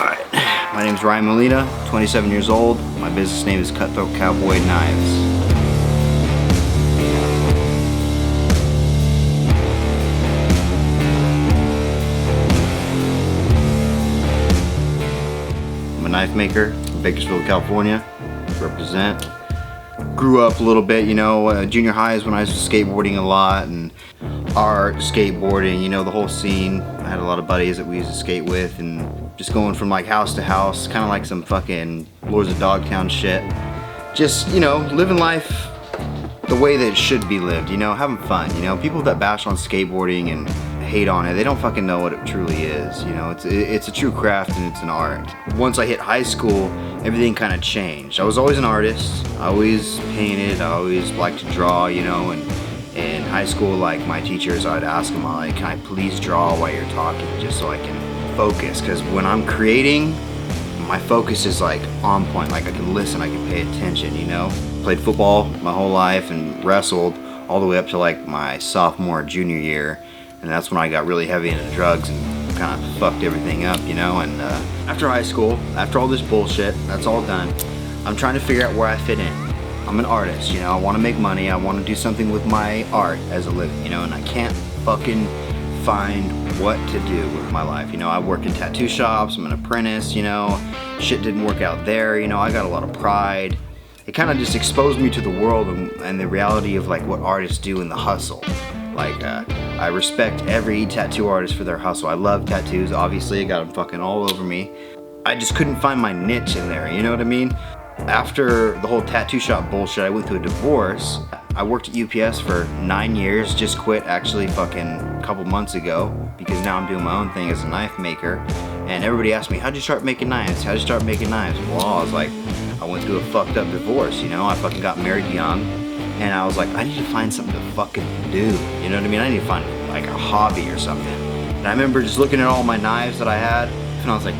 Alright, my name's Ryan Molina, 27 years old. My business name is CutThroat Cowboy Knives. I'm a knife maker from Bakersfield, California. Represent. Grew up a little bit, you know, junior high is when I was skateboarding a lot, and art, skateboarding, you know, the whole scene. I had a lot of buddies that we used to skate with, and just going from like house to house, kind of like some fucking Lords of Dogtown shit. Just, you know, living life the way that it should be lived, you know, having fun, you know. People that bash on skateboarding and hate on it, they don't fucking know what it truly is, you know. It's a true craft and it's an art. Once I hit high school, everything kind of changed. I was always an artist. I always painted. I always liked to draw, you know, and in high school, like my teachers, I'd ask them, like, can I please draw while you're talking, just so I can focus, because when I'm creating, my focus is like on point, like I can listen, I can pay attention, you know. Played football my whole life and wrestled all the way up to like my sophomore, junior year, and that's when I got really heavy into drugs and kind of fucked everything up, you know. And after high school, after all this bullshit, that's all done, I'm trying to figure out where I fit in. I'm an artist, you know, I want to make money, I want to do something with my art as a living, you know, and I can't fucking find what to do with my life. You know, I work in tattoo shops, I'm an apprentice, you know, shit didn't work out there, you know, I got a lot of pride. It kind of just exposed me to the world and the reality of like what artists do in the hustle. Like, I respect every tattoo artist for their hustle. I love tattoos, obviously, I got them fucking all over me. I just couldn't find my niche in there, you know what I mean? After the whole tattoo shop bullshit, I went through a divorce. I worked at UPS for 9 years, just quit actually fucking a couple months ago, because now I'm doing my own thing as a knife maker. And everybody asked me, how'd you start making knives? How'd you start making knives? Well, I was like, I went through a fucked up divorce, you know? I fucking got married young, and I was like, I need to find something to fucking do, you know what I mean? I need to find like a hobby or something. And I remember just looking at all my knives that I had, and I was like,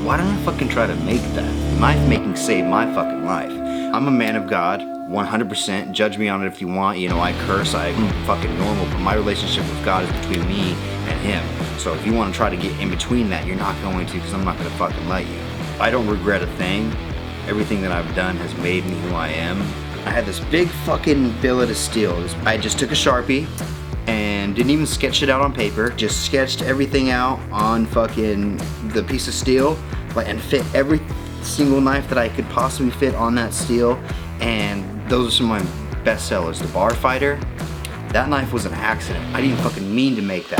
why don't I fucking try to make that? Knife making saved my fucking life. I'm a man of God, 100%. Judge me on it if you want. You know, I curse, I'm fucking normal, but my relationship with God is between me and Him. So if you want to try to get in between that, you're not going to, because I'm not going to fucking let you. I don't regret a thing. Everything that I've done has made me who I am. I had this big fucking billet of steel. I just took a Sharpie and didn't even sketch it out on paper, just sketched everything out on fucking the piece of steel, and fit every single knife that I could possibly fit on that steel. And those are some of my best sellers. The Bar Fighter, that knife was an accident. I didn't fucking mean to make that.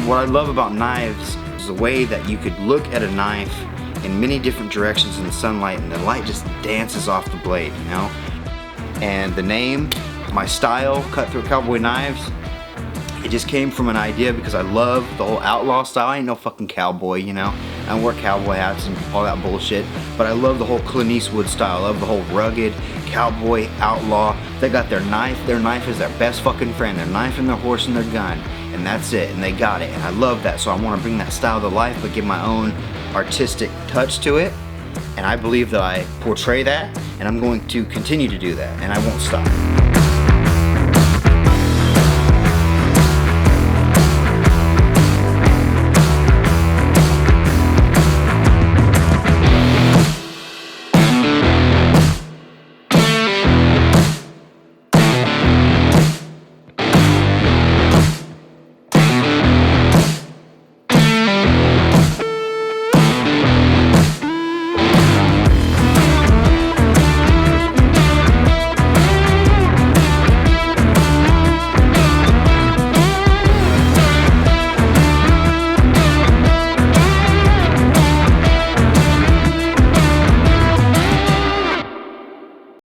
What I love about knives is the way that you could look at a knife in many different directions in the sunlight, and the light just dances off the blade, you know? And the name, my style, CutThroat Cowboy Knives, it just came from an idea because I love the whole outlaw style. I ain't no fucking cowboy, you know? I don't wear cowboy hats and all that bullshit, but I love the whole Clint Eastwood style. I love the whole rugged cowboy outlaw. They got their knife is their best fucking friend. Their knife and their horse and their gun, and that's it, and they got it, and I love that. So I want to bring that style to life, but give my own artistic touch to it, and I believe that I portray that, and I'm going to continue to do that, and I won't stop.